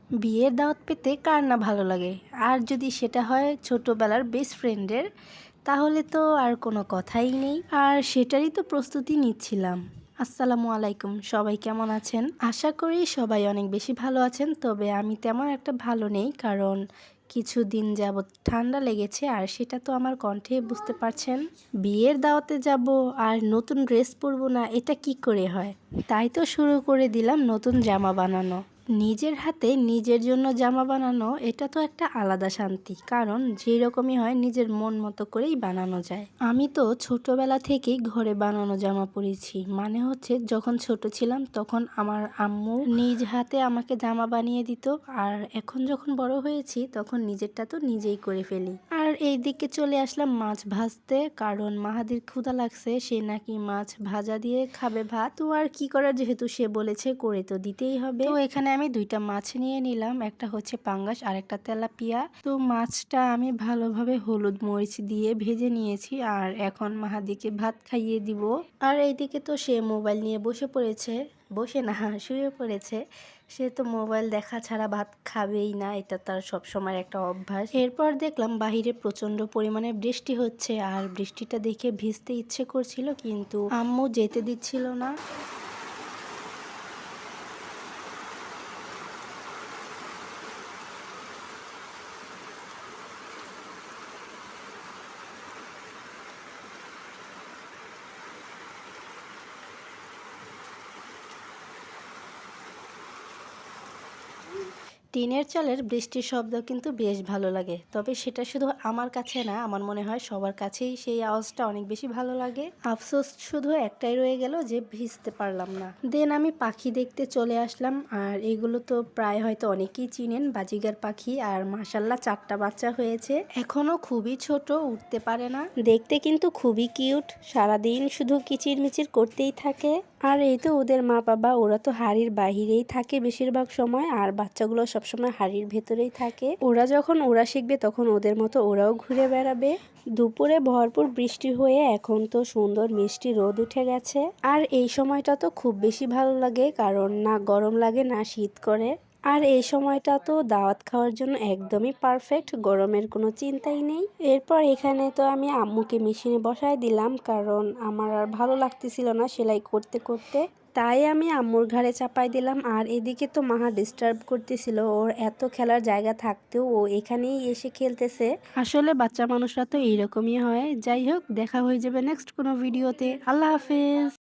বিয়ের দাওয়াত পেতে কার না ভালো লাগে, আর যদি সেটা হয় ছোটবেলার বেস্ট ফ্রেন্ডের, তাহলে তো আর কোনো কথাই নেই। আর সেটারই তো প্রস্তুতি নিচ্ছিলাম। আসসালামু আলাইকুম, সবাই কেমন আছেন? আশা করি সবাই অনেক বেশি ভালো আছেন। তবে আমি তেমন একটা ভালো নেই, কারণ কিছুদিন যাবৎ ঠান্ডা লেগেছে, আর সেটা তো আমার কণ্ঠে বুঝতে পারছেন। বিয়ের দাওয়াতে যাব আর নতুন ড্রেস পরবো না, এটা কি করে হয়? তাই তো শুরু করে দিলাম নতুন জামা বানানো। নিজের হাতে নিজের জন্য জামা বানানো, এটা তো একটা আলাদা শান্তি, কারণ যেরকমই হয় নিজের মন মতো করেই বানানো যায়। আমি তো ছোটবেলা থেকেই ঘরে বানানো জামা পরেছি। মানে হচ্ছে, যখন ছোট ছিলাম তখন আমার আম্মু নিজ হাতে আমাকে জামা বানিয়ে দিত, আর এখন যখন বড় হয়েছি তখন নিজেরটা তো নিজেই করে ফেলি। আর এই দিকে চলে আসলাম মাছ ভাজতে, কারণ মাহাদির ক্ষুধা লাগছে, সে নাকি মাছ ভাজা দিয়ে খাবে ভাত। তো আর কি করার, যেহেতু সে বলেছে করে তো দিতেই হবে। তো এখানে আমি দুইটা মাছ নিয়ে নিলাম, একটা হচ্ছে পাঙ্গাস আর একটা তেলাপিয়া। তো মাছটা আমি ভালোভাবে হলুদ মরিচ দিয়ে ভেজে নিয়েছি, আর এখন মাহাদিকে ভাত খাইয়ে দিব। আর এইদিকে তো সে মোবাইল নিয়ে বসে পড়েছে, বসে না শুয়ে পড়েছে। সে তো মোবাইল দেখা ছাড়া ভাত খাবেই না, এটা তার সবসময় একটা অভ্যাস। এরপর দেখলাম বাহিরে প্রচন্ড পরিমাণে বৃষ্টি হচ্ছে, আর বৃষ্টিটা দেখে ভিজতে ইচ্ছে করছিল, কিন্তু আম্মু যেতে দিচ্ছিল না। টিনের চালের বৃষ্টির শব্দ কিন্তু বেশ ভালো লাগে, তবে সেটা শুধু আমার কাছে না, আমার মনে হয় সবার কাছেই সেই আওয়াজটা অনেক বেশি ভালো লাগে। আফসোস শুধু একটাই রয়ে গেল, যে ভিজতে পারলাম না। দেন আমি পাখি দেখতে চলে আসলাম, আর এগুলো তো প্রায় হয়তো অনেকেই চিনেন, বাজিগার পাখি। আর মাশাল্লাহ 4টা বাচ্চা হয়েছে, এখনো খুবই ছোট, উঠতে পারে না। দেখতে কিন্তু খুবই কিউট, সারাদিন শুধু কিচিরমিচির করতেই থাকে। আর এই তো ওদের মা বাবা, ওরা তো হাড়ির বাহিরেই থাকে বেশিরভাগ সময়, আর বাচ্চাগুলো সবসময় হাড়ির ভেতরেই থাকে। ওরা যখন ওরা শিখবে তখন ওদের মতো ওরাও ঘুরে বেড়াবে। দুপুরে ভরপুর বৃষ্টি হয়ে এখন তো সুন্দর মিষ্টি রোদ উঠে গেছে। আর এই সময়টা তো খুব বেশি ভালো লাগে, কারণ না গরম লাগে না শীত করে। আর এই সময়টা তো দাওয়াত খাওয়ার জন্য একদমই পারফেক্ট, গরমের কোনো চিন্তাই নেই। এরপর এখানে তো আমি আম্মুকে মেশিনে বসায় দিলাম, কারণ আমার আর ভালো লাগতেছিল না সেলাই করতে করতে, তাই আমি আম্মুর ঘাড়ে চাপাই দিলাম। আর এদিকে তো মাহা ডিস্টার্ব করতেছিল, ওর এত খেলার জায়গা থাকতেও ও এখানেই এসে খেলতেছে। আসলে বাচ্চা মানুষরা তো এইরকমই হয়। যাই হোক, দেখা হয়ে যাবে নেক্সট কোনো ভিডিওতে। আল্লাহ হাফেজ।